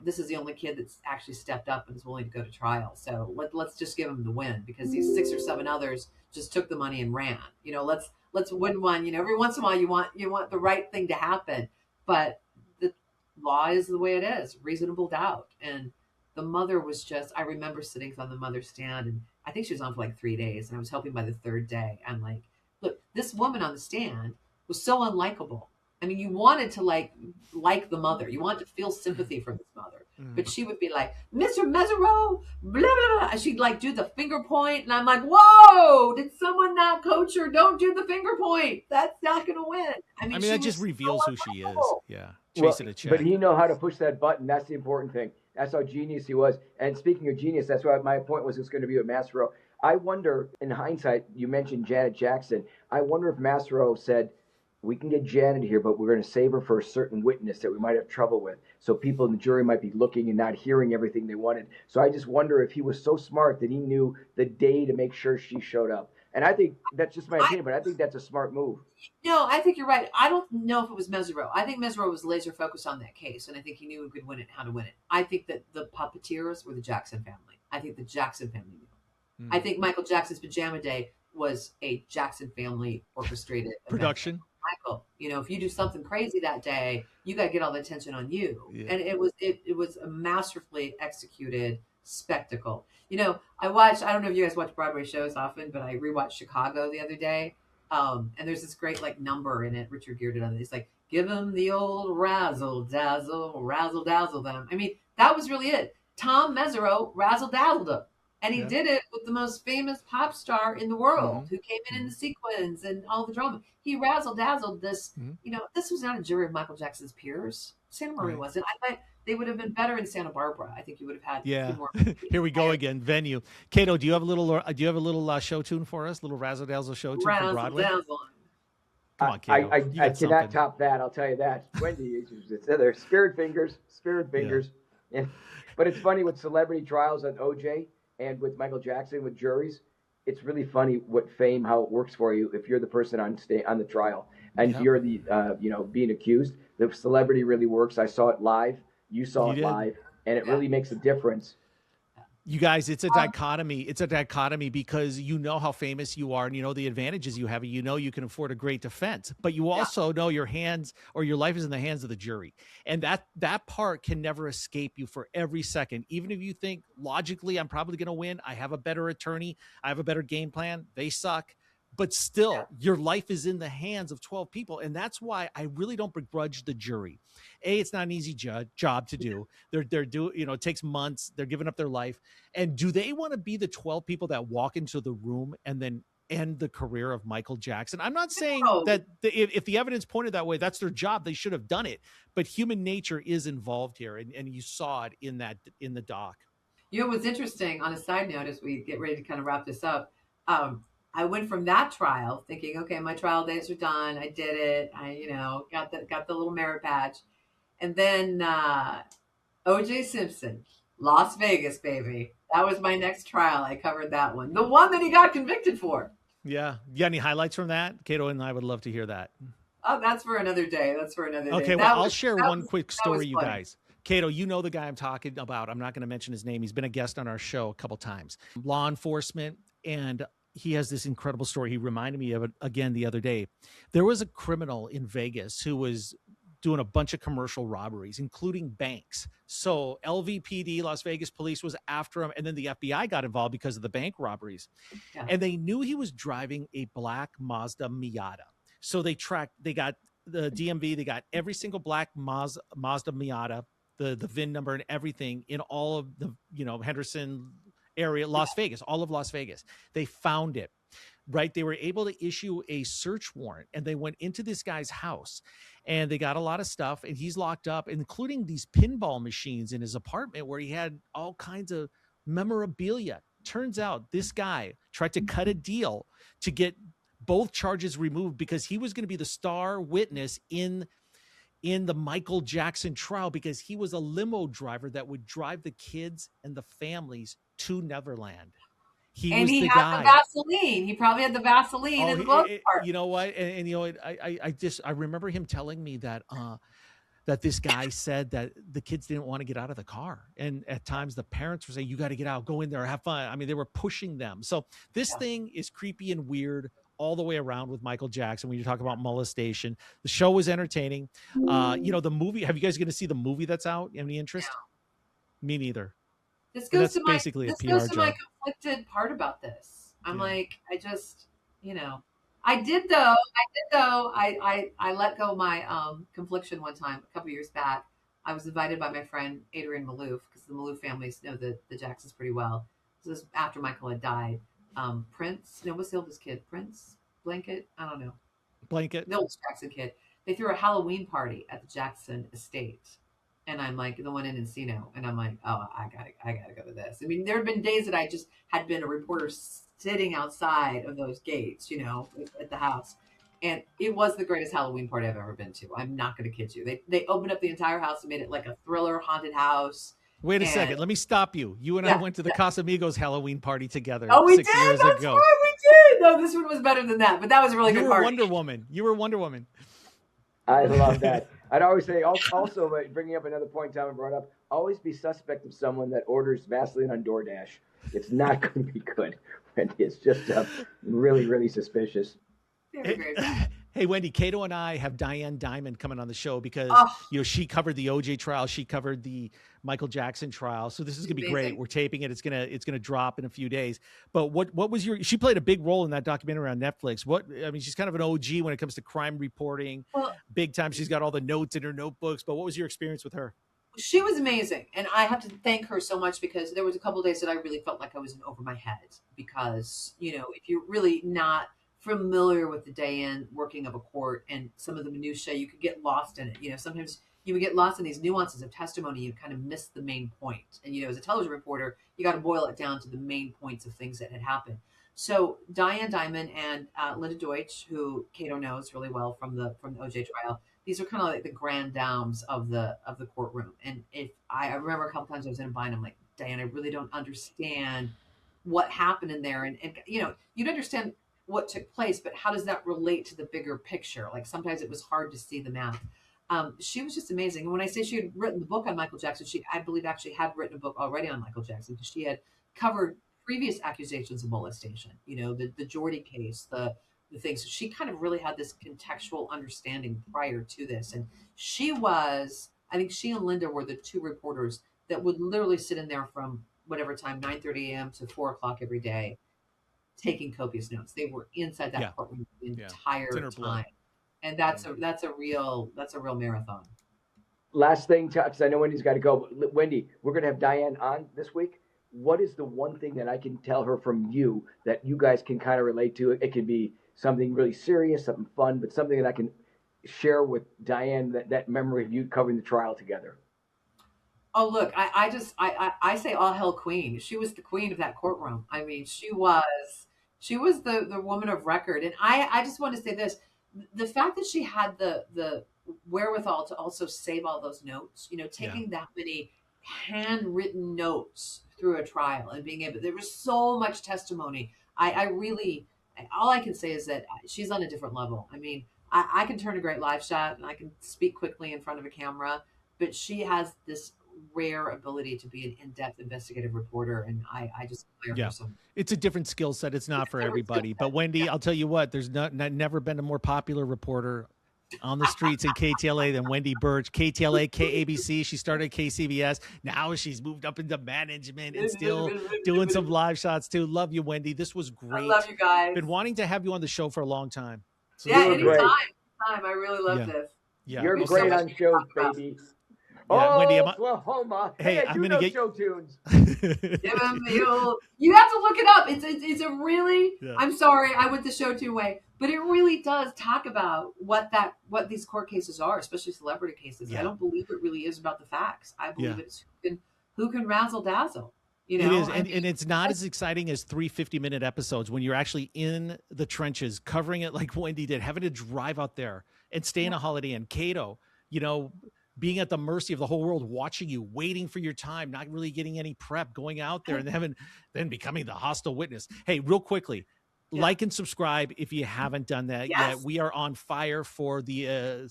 this is the only kid that's actually stepped up and is willing to go to trial. So let's just give him the win, because these 6 or 7 others just took the money and ran. Let's win one. Every once in a while you want the right thing to happen, but the law is the way it is, reasonable doubt. And the mother was just, I remember sitting on the mother's stand, and I think she was on for like 3 days, and I was helping by the 3rd day. I'm like, look, this woman on the stand was so unlikable. I mean, you wanted to like the mother. You wanted to feel sympathy for this mother. But she would be like, Mr. Mesereau, blah, blah, blah. And she'd like do the finger point. And I'm like, whoa, did someone not coach her? Don't do the finger point. That's not going to win. I mean, that just reveals who she is. Yeah. Chasing a check. But he know how to push that button. That's the important thing. That's how genius he was. And speaking of genius, that's why my point was it's going to be with Mesereau. I wonder, in hindsight, you mentioned Janet Jackson. I wonder if Mesereau said, we can get Janet here, but we're going to save her for a certain witness that we might have trouble with. So people in the jury might be looking and not hearing everything they wanted. So I just wonder if he was so smart that he knew the day to make sure she showed up. And I think that's just my opinion, but I think that's a smart move. No, I think you're right. I don't know if it was Mesereau. I think Mesereau was laser focused on that case, and I think he knew who could win it, how to win it. I think that the puppeteers were the Jackson family. I think the Jackson family knew. I think Michael Jackson's Pajama Day was a Jackson family orchestrated production. Michael, if you do something crazy that day, you got to get all the attention on you. Yeah. And it was a masterfully executed spectacle. I don't know if you guys watch Broadway shows often, but I rewatched Chicago the other day. And there's this great number in it. Richard Gere did on it. It's like, give him the old razzle dazzle them. I mean, that was really it. Tom Mesereau razzle dazzled him. And he did it with the most famous pop star in the world who came in the sequins and all the drama. He razzle-dazzled this. This was not a jury of Michael Jackson's peers. Santa Maria wasn't. I bet they would have been better in Santa Barbara. I think you would have had a few more. Here we go again. Venue. Kato, do you have a little show tune for us? A little razzle-dazzle show tune from Broadway? Razzle-dazzle. Come on, Kato. I cannot top that. I'll tell you that. Wendy, they're spirit fingers. Yeah. But it's funny with celebrity trials on OJ. And with Michael Jackson, with juries, it's really funny how it works for you if you're the person on the trial and you're the being accused. The celebrity really works. I saw it live. You saw it live, and it really makes a difference. You guys, it's a dichotomy. It's a dichotomy because you know how famous you are and you know the advantages you have. You can afford a great defense, but you also know your hands or your life is in the hands of the jury. And that part can never escape you for every second. Even if you think logically, I'm probably going to win. I have a better attorney. I have a better game plan. They suck. But still, your life is in the hands of 12 people. And that's why I really don't begrudge the jury. It's not an easy job to do. It takes months. They're giving up their life. And do they want to be the 12 people that walk into the room and then end the career of Michael Jackson? I'm not saying that if the evidence pointed that way, that's their job. They should have done it. But human nature is involved here. And you saw it in the doc. What's interesting on a side note, as we get ready to kind of wrap this up, I went from that trial thinking, okay, my trial days are done. I did it. I, got the little merit badge. And then O.J. Simpson, Las Vegas, baby. That was my next trial. I covered that one. The one that he got convicted for. Yeah. You got any highlights from that? Kato and I would love to hear that. Oh, that's for another day. Okay, well, I'll share one quick story, you guys. Kato, you know the guy I'm talking about. I'm not going to mention his name. He's been a guest on our show a couple times. Law enforcement, and he has this incredible story. He reminded me of it again the other day. There was a criminal in Vegas who was doing a bunch of commercial robberies, including banks. So LVPD, Las Vegas police, was after him, and then the FBI got involved because of the bank robberies. Yeah. And they knew he was driving a black Mazda Miata. So they got the DMV, they got every single black Mazda Miata, the VIN number and everything in all of the, Henderson area, Las Vegas, all of Las Vegas. They found it. right? They were able to issue a search warrant, and they went into this guy's house, and they got a lot of stuff, and he's locked up, including these pinball machines in his apartment where he had all kinds of memorabilia. Turns out this guy tried to cut a deal to get both charges removed because he was going to be the star witness in the Michael Jackson trial, because he was a limo driver that would drive the kids and the families to Neverland. He And was he the had guy. the Vaseline. He probably had the Vaseline in the glove part. You know what? And you know, I remember him telling me that that this guy said that the kids didn't want to get out of the car, and at times the parents were saying, "You got to get out, go in there, have fun." I mean, they were pushing them. So this thing is creepy and weird all the way around with Michael Jackson. When you talk about molestation, the show was entertaining. You know, the movie. Have you guys going to see the movie that's out? Any interest? No. Me neither. This goes to my conflicted part about this. I'm like, I just, you know, I did though. I let go my confliction one time a couple years back. I was invited by my friend Adrian Malouf, because the Malouf families know the Jacksons pretty well. So this was after Michael had died. Prince, no, what's the oldest kid? Prince? Blanket? I don't know. Blanket. The oldest Jackson kid. They threw a Halloween party at the Jackson estate. And I'm like, the one in Encino. And I'm like, oh, I gotta go to this. I mean, there have been days that I just had been a reporter sitting outside of those gates, you know, at the house. And it was the greatest Halloween party I've ever been to. I'm not going to kid you. They opened up the entire house and made it like a thriller haunted house. Wait a second. Let me stop you. You and I went to the Casamigos Halloween party together. Oh, we 6 did? years That's ago. right, we did. No, this one was better than that, but that was a really good party. Wonder Woman. You were Wonder Woman. I love that. I'd always say, also bringing up another point Tom brought up, always be suspect of someone that orders Vaseline on DoorDash. It's not going to be good. And it's just really, really suspicious. Hey, Wendy, Kato and I have Diane Diamond coming on the show because, you know, she covered the OJ trial. She covered the Michael Jackson trial. So this is going to be great. We're taping it. It's going to drop in a few days. But what was she played a big role in that documentary on Netflix. She's kind of an OG when it comes to crime reporting. Well, big time. She's got all the notes in her notebooks. But what was your experience with her? She was amazing. And I have to thank her so much, because there was a couple of days that I really felt like I was in over my head, because, you know, if you're really not familiar with the day in working of a court and some of the minutiae, you could get lost in it. You know, sometimes you would get lost in these nuances of testimony. You kind of miss the main point. And, you know, as a television reporter, you got to boil it down to the main points of things that had happened. So Diane Diamond and Linda Deutsch, who Kato knows really well from the OJ trial, these are kind of like the grand dames of the courtroom. And if I remember a couple times I was in a bind, I'm like, Diane, I really don't understand what happened in there. And you know, you'd understand what took place, but how does that relate to the bigger picture? Like sometimes it was hard to see the math. She was just amazing. And when I say she had written the book on Michael Jackson, she, I believe, actually had written a book already on Michael Jackson, because she had covered previous accusations of molestation, you know, the Jordy case, the things. So she kind of really had this contextual understanding prior to this. And I think she and Linda were the two reporters that would literally sit in there from whatever time, 9:30 a.m. to 4 o'clock every day, taking copious notes. They were inside that courtroom the entire time. And that's a real marathon. Last thing, because I know Wendy's got to go. But Wendy, we're going to have Diane on this week. What is the one thing that I can tell her from you that you guys can kind of relate to? It can be something really serious, something fun, but something that I can share with Diane, that memory of you covering the trial together. Oh, look, I say all hell queen. She was the queen of that courtroom. I mean, she was the woman of record. And I just want to say this, the fact that she had the wherewithal to also save all those notes, you know, taking that many handwritten notes through a trial and being able, there was so much testimony. I really, all I can say is that she's on a different level. I mean, I can turn a great live shot and I can speak quickly in front of a camera, but she has this rare ability to be an in-depth investigative reporter, and I just admire her so much. It's a different skill set. It's not for everybody. But Wendy, I'll tell you what, there's never been a more popular reporter on the streets in KTLA than Wendy Burch. KTLA, KABC. She started KCBS. Now she's moved up into management and still doing some live shots too. Love you, Wendy. This was great. I love you guys. Been wanting to have you on the show for a long time. So anytime. I really love this. Yeah, you're great on shows, baby. Yeah, Wendy, Oklahoma. Hey, I I'm do gonna know get show tunes. You have to look it up. It's a really. Yeah. I'm sorry, I went the show too way, but it really does talk about what these court cases are, especially celebrity cases. Yeah. I don't believe it really is about the facts. I believe Yeah. it's who can razzle dazzle. You know, It is, and it's not as exciting as 3 50-minute episodes when you're actually in the trenches, covering it like Wendy did, having to drive out there and stay in a Holiday Inn. Kato, being at the mercy of the whole world, watching you, waiting for your time, not really getting any prep, going out there and then becoming the hostile witness. Hey, real quickly, like and subscribe if you haven't done that yet. We are on fire for the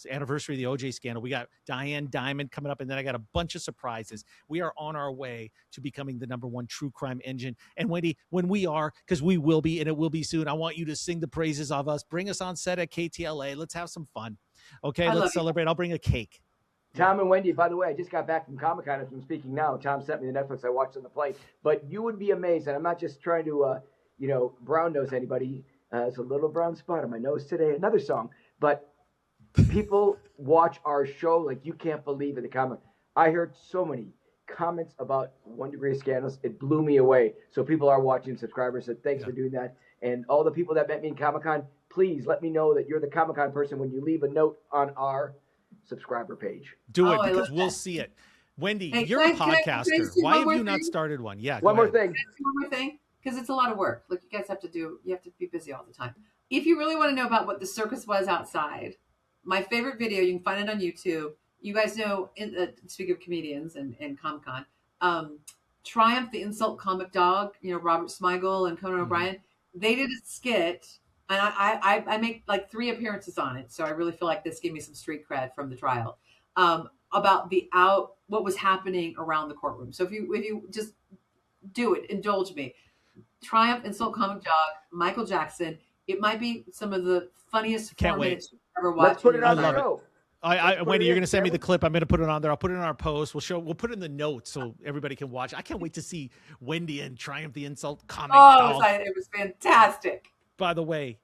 anniversary of the OJ scandal. We got Diane Diamond coming up, and then I got a bunch of surprises. We are on our way to becoming the #1 true crime engine. And Wendy, when we are, because we will be, and it will be soon, I want you to sing the praises of us. Bring us on set at KTLA. Let's have some fun. Okay, let's celebrate. I'll bring a cake. Tom and Wendy, by the way, I just got back from Comic-Con as I'm speaking now. Tom sent me the Netflix I watched on the plane. But you would be amazed, and I'm not just trying to, brown nose anybody. It's a little brown spot on my nose today. Another song. But people watch our show like you can't believe it. The comment. I heard so many comments about 1 Degree Scandals. It blew me away. So people are watching. Subscribers said thanks for doing that. And all the people that met me in Comic-Con, please let me know that you're the Comic-Con person when you leave a note on our subscriber page. Do it because we'll see it. Wendy, you're a podcaster. Why have you not started one? Yeah. One more thing. One more thing, because it's a lot of work. Look, you guys have to be busy all the time. If you really want to know about what the circus was outside, my favorite video, you can find it on YouTube. You guys know, speaking of comedians and Comic-Con, Triumph, the insult comic dog, Robert Smigel and Conan O'Brien, they did a skit. And I make like 3 appearances on it, so I really feel like this gave me some street cred from the trial about what was happening around the courtroom. So if you just do it, indulge me. Triumph, insult comic dog, Michael Jackson. It might be some of the funniest 4 minutes you've ever watched. Let's put it on the show. Wendy, you're going to send me the clip. I'm going to put it on there. I'll put it in our post. We'll put it in the notes so everybody can watch. I can't wait to see Wendy and Triumph, the insult comic dog. It was fantastic. By the way,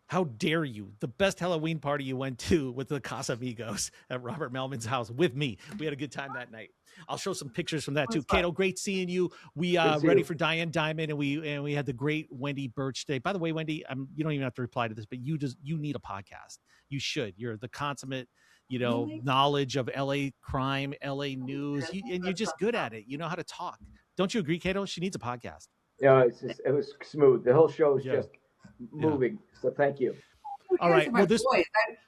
how dare you? The best Halloween party you went to with the Casamigos at Robert Melman's house with me. We had a good time that night. I'll show some pictures from that too. Kato, great seeing you. We ready for Diane Diamond, and we had the great Wendy Burch day. By the way, Wendy, you don't even have to reply to this, but you need a podcast. You should. You're the consummate, knowledge of LA crime, LA news, and you're just good at it. You know how to talk. Don't you agree, Kato? She needs a podcast. It was smooth. The whole show was just moving. So thank you. All right. Well,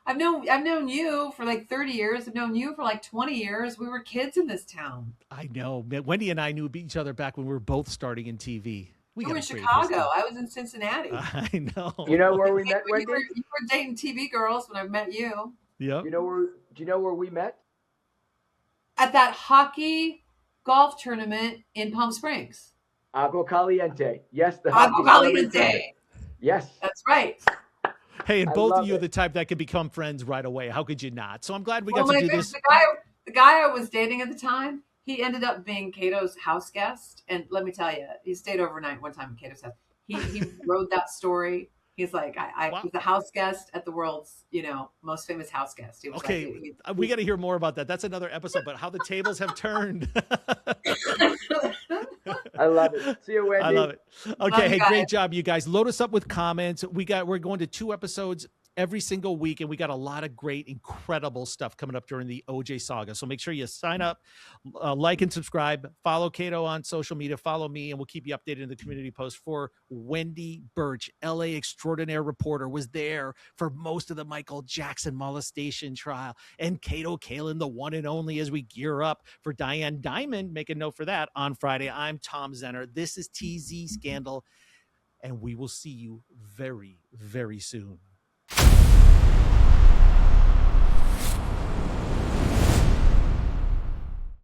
I've known you for like 30 years. I've known you for like 20 years. We were kids in this town. I know. Wendy and I knew each other back when we were both starting in TV. You were in Chicago. I was in Cincinnati. I know. You know where we met, Wendy? You were dating TV girls when I met you. Yep. Do you know where we met? At that hockey golf tournament in Palm Springs. Agua Caliente. Yes, the Agua Caliente. Yes. That's right. Hey, and both of you are the type that could become friends right away. How could you not? So I'm glad we got to do this. The guy I was dating at the time, he ended up being Kato's house guest. And let me tell you, he stayed overnight one time at Kato's house. He wrote that story. He's like, I was the house guest at the world's, most famous house guest. He was we got to hear more about that. That's another episode, but how the tables have turned. I love it. See you, Wendy. I love it. Okay, hey, great job, you guys. Load us up with comments. We're going to 2 episodes every single week, and we got a lot of great, incredible stuff coming up during the OJ saga. So make sure you sign up, like and subscribe, follow Kato on social media, follow me, and we'll keep you updated in the community post. For Wendy Burch, LA extraordinaire reporter, was there for most of the Michael Jackson molestation trial, and Kato Kaelin, the one and only, as we gear up for Diane Diamond. Make a note for that on Friday. I'm Tom Zenner. This is TZ Scandal, and we will see you very, very soon.